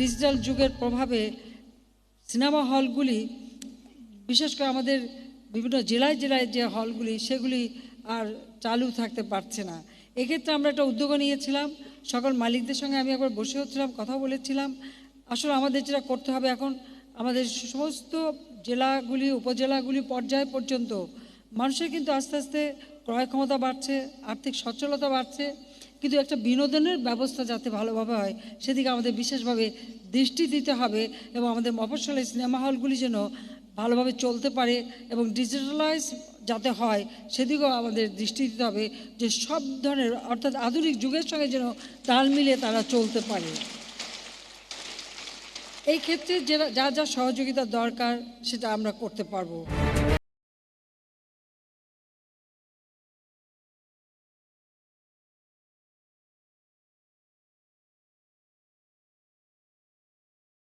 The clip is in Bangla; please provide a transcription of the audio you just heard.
ডিজিটাল যুগের প্রভাবে সিনেমা হলগুলি, বিশেষ করে আমাদের বিভিন্ন জেলায় জেলায় যে হলগুলি, সেগুলি আর চালু থাকতে পারছে না। এক্ষেত্রে আমরা একটা উদ্যোগ নিয়েছিলাম, সকল মালিকদের সঙ্গে আমি একবার বসে হচ্ছিলাম, কথা বলেছিলাম। আসলে আমাদের যেটা করতে হবে এখন, আমাদের সমস্ত জেলাগুলি, উপজেলাগুলি পর্যায় পর্যন্ত মানুষের কিন্তু আস্তে আস্তে ক্রয় ক্ষমতা বাড়ছে, আর্থিক সচ্ছলতা বাড়ছে, কিন্তু একটা বিনোদনের ব্যবস্থা যাতে ভালোভাবে হয় সেদিকে আমাদের বিশেষভাবে দৃষ্টি দিতে হবে, এবং আমাদের মফস্বলের সিনেমা হলগুলি যেন ভালোভাবে চলতে পারে এবং ডিজিটালাইজ যাতে হয় সেদিকেও আমাদের দৃষ্টি দিতে হবে, যে সব ধরনের অর্থাৎ আধুনিক যুগের সঙ্গে যেন তাল মিলিয়ে তারা চলতে পারে। এই ক্ষেত্রে যা যা সহযোগিতা দরকার সেটা আমরা করতে পারবো।